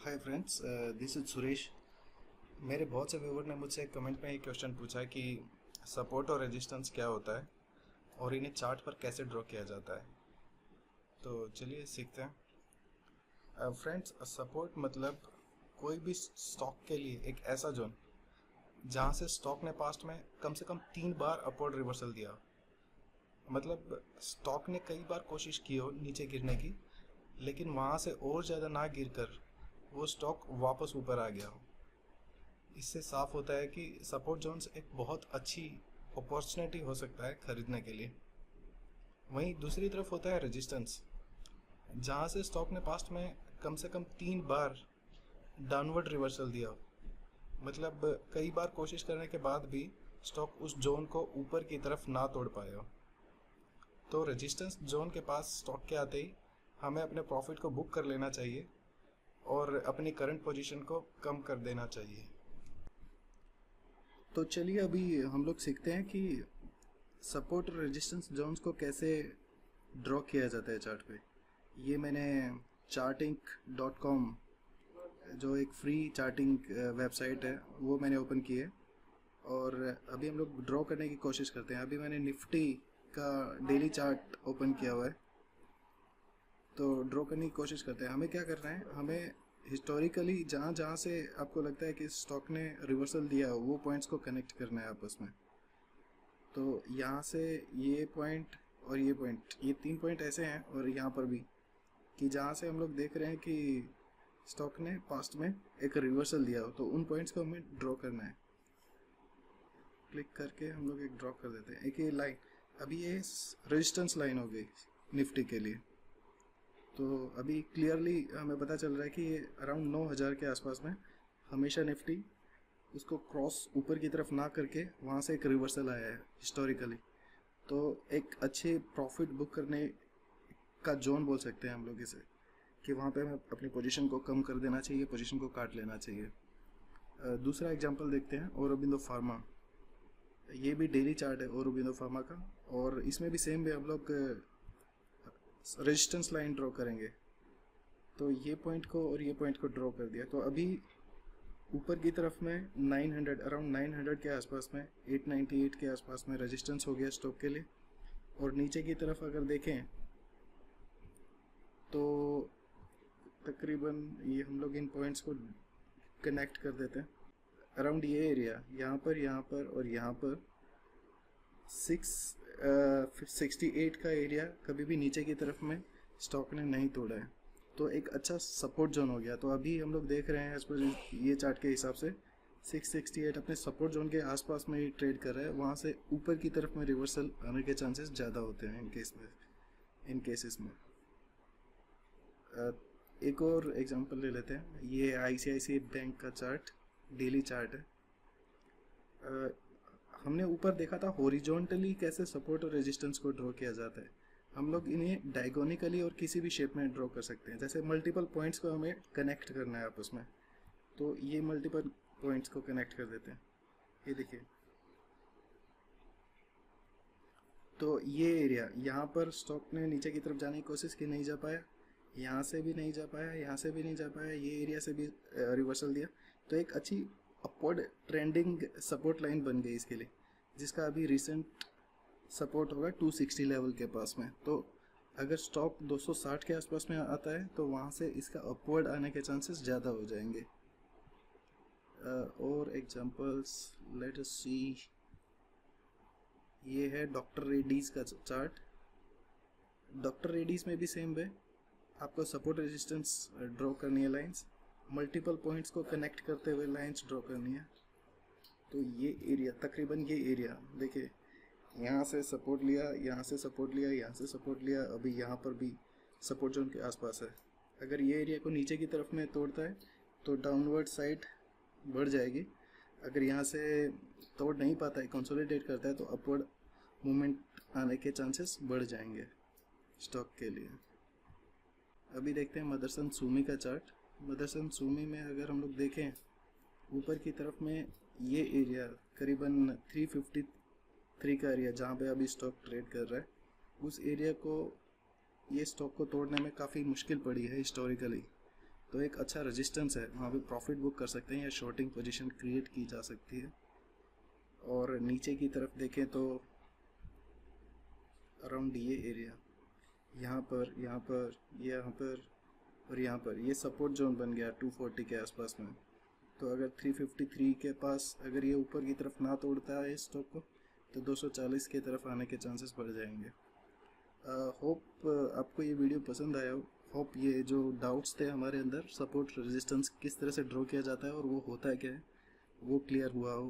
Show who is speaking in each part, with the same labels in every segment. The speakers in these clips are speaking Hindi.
Speaker 1: Hi friends, this is Suresh. मेरे बहुत से व्यूवर ने मुझसे कमेंट में एक क्वेश्चन पूछा है कि सपोर्ट और रेजिस्टेंस क्या होता है और इन्हें चार्ट पर कैसे ड्रॉ किया जाता है। तो चलिए सीखते हैं। फ्रेंड्स, सपोर्ट मतलब कोई भी स्टॉक के लिए एक ऐसा जोन जहां से स्टॉक ने पास्ट में कम से कम 3 बार अपवर्ड रिवर्सल दिया। मतलब स्टॉक ने कई बार कोशिश की हो नीचे गिरने की, लेकिन वहां से और ज़्यादा ना गिरकर वो स्टॉक वापस ऊपर आ गया हो। इससे साफ होता है कि सपोर्ट जोन्स एक बहुत अच्छी अपॉर्चुनिटी हो सकता है खरीदने के लिए। वहीं दूसरी तरफ होता है रेजिस्टेंस, जहां से स्टॉक ने पास्ट में कम से कम 3 बार डाउनवर्ड रिवर्सल दिया हो। मतलब कई बार कोशिश करने के बाद भी स्टॉक उस जोन को ऊपर की तरफ ना तोड़ पाए हो। तो रेजिस्टेंस जोन के पास स्टॉक के आते ही हमें अपने प्रॉफिट को बुक कर लेना चाहिए और अपनी करंट पोजीशन को कम कर देना चाहिए। तो चलिए अभी हम लोग सीखते हैं कि सपोर्ट और रेजिस्टेंस जोन्स को कैसे ड्रॉ किया जाता है चार्ट पे। ये मैंने charting.com, जो एक फ्री चार्टिंग वेबसाइट है, वो मैंने ओपन की है और अभी हम लोग ड्रॉ करने की कोशिश करते हैं। अभी मैंने निफ्टी का डेली चार्ट ओपन किया हुआ है, तो ड्रॉ करने की कोशिश करते हैं। हमें क्या करना है, हमें हिस्टोरिकली जहाँ जहाँ से आपको लगता है कि स्टॉक ने रिवर्सल दिया वो पॉइंट्स को कनेक्ट करना है आपस में। तो यहाँ से ये पॉइंट और ये पॉइंट, ये 3 पॉइंट ऐसे हैं, और यहाँ पर भी कि जहाँ से हम लोग देख रहे हैं कि स्टॉक ने पास्ट में एक रिवर्सल दिया हो, तो उन पॉइंट्स को हमें ड्रॉ करना है। क्लिक करके हम लोग एक ड्रॉ कर देते हैं। एक ये लाइन, अभी ये रेजिस्टेंस लाइन हो गई निफ्टी के लिए। तो अभी क्लियरली हमें पता चल रहा है कि ये अराउंड 9000 के आसपास में हमेशा निफ्टी उसको क्रॉस ऊपर की तरफ ना करके वहाँ से एक रिवर्सल आया है हिस्टोरिकली। तो एक अच्छे प्रॉफिट बुक करने का जोन बोल सकते हैं हम लोग इसे, कि वहाँ पे हमें अपनी पोजीशन को कम कर देना चाहिए, पोजीशन को काट लेना चाहिए। दूसरा एग्जांपल देखते हैं, औरोबिंदो फार्मा। ये भी डेली चार्ट है औरोबिंदो फार्मा का, और इसमें भी सेम वे हम लोग रेजिस्टेंस लाइन ड्रॉ करेंगे। तो ये पॉइंट को और ये पॉइंट को ड्रॉ कर दिया। तो अभी ऊपर की तरफ में 900, अराउंड 900 के आसपास में, 898 के आसपास में रेजिस्टेंस हो गया स्टॉक के लिए। और नीचे की तरफ अगर देखें तो तकरीबन ये हम लोग इन पॉइंट्स को कनेक्ट कर देते हैं। अराउंड ये एरिया, यहाँ पर और यहाँ पर 68 का एरिया कभी भी नीचे की तरफ में स्टॉक ने नहीं तोड़ा है, तो एक अच्छा सपोर्ट जोन हो गया। तो अभी हम लोग देख रहे हैं एज पर ये चार्ट के हिसाब से 668 अपने सपोर्ट जोन के आसपास में ही ट्रेड कर रहा है। वहाँ से ऊपर की तरफ में रिवर्सल आने के चांसेस ज़्यादा होते हैं इन केसेस में। एक और एग्जांपल ले लेते हैं। ये ICICI बैंक का चार्ट, डेली चार्ट है। हमने ऊपर देखा था हॉरिजॉन्टली कैसे सपोर्ट और रेजिस्टेंस को ड्रॉ किया जाता है। हम लोग इन्हें डायगोनिकली और किसी भी शेप में ड्रॉ कर सकते हैं। जैसे मल्टीपल पॉइंट्स को हमें कनेक्ट करना है आपस में, तो ये मल्टीपल पॉइंट्स को कनेक्ट कर देते हैं। ये देखिए, तो ये एरिया, यहाँ पर स्टॉक ने नीचे की तरफ जाने की कोशिश की, नहीं जा पाया, यहाँ से भी नहीं जा पाया, यहाँ से भी नहीं जा पाया, ये एरिया से भी रिवर्सल दिया। तो एक अच्छी अपवर्ड ट्रेंडिंग सपोर्ट लाइन बन गई इसके लिए, जिसका अभी रिसेंट सपोर्ट होगा 260 लेवल के पास में। तो अगर स्टॉक 260 के आसपास में आता है तो वहाँ से इसका अपवर्ड आने के चांसेस ज़्यादा हो जाएंगे। और एग्जांपल्स लेट अस सी। ये है डॉक्टर रेड्डीज़ का चार्ट। डॉक्टर रेड्डीज़ में भी सेम वे आपको सपोर्ट रेजिस्टेंस ड्रॉ करनी है, लाइंस मल्टीपल पॉइंट्स को कनेक्ट करते हुए लाइंस ड्रॉ करनी है। तो ये एरिया, तकरीबन ये एरिया देखिए, यहाँ से सपोर्ट लिया, यहाँ से सपोर्ट लिया, यहाँ से सपोर्ट लिया, अभी यहाँ पर भी सपोर्ट जोन के आसपास है। अगर ये एरिया को नीचे की तरफ में तोड़ता है तो डाउनवर्ड साइड बढ़ जाएगी। अगर यहाँ से तोड़ नहीं पाता है, कंसोलिडेट करता है, तो अपवर्ड मूवमेंट आने के चांसेस बढ़ जाएंगे स्टॉक के लिए। अभी देखते हैं मदरसन सुमी का चार्ट। मदरसन सुमी में अगर हम लोग देखें ऊपर की तरफ में, ये एरिया करीबन 353 का एरिया जहाँ पे अभी स्टॉक ट्रेड कर रहा है, उस एरिया को, ये स्टॉक को तोड़ने में काफ़ी मुश्किल पड़ी है हिस्टोरिकली। तो एक अच्छा रेजिस्टेंस है, वहाँ पे प्रॉफिट बुक कर सकते हैं या शॉर्टिंग पोजीशन क्रिएट की जा सकती है। और नीचे की तरफ देखें तो अराउंड ये एरिया, यहाँ पर और यहाँ पर ये सपोर्ट जोन बन गया 240 के आसपास में। तो अगर 353 के पास अगर ये ऊपर की तरफ ना तोड़ता है इस स्टॉक को, तो 240 की तरफ आने के चांसेस बढ़ जाएंगे। होप आपको ये वीडियो पसंद आया हो। होप ये जो डाउट्स थे हमारे अंदर, सपोर्ट रेजिस्टेंस किस तरह से ड्रॉ किया जाता है और वो होता है क्या है, वो क्लियर हुआ हो।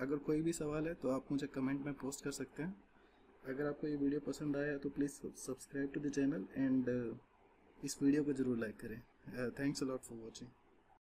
Speaker 1: अगर कोई भी सवाल है तो आप मुझे कमेंट में पोस्ट कर सकते हैं। अगर आपको ये वीडियो पसंद आया तो please subscribe to the channel and इस वीडियो को ज़रूर लाइक करें। Thanks a lot for watching.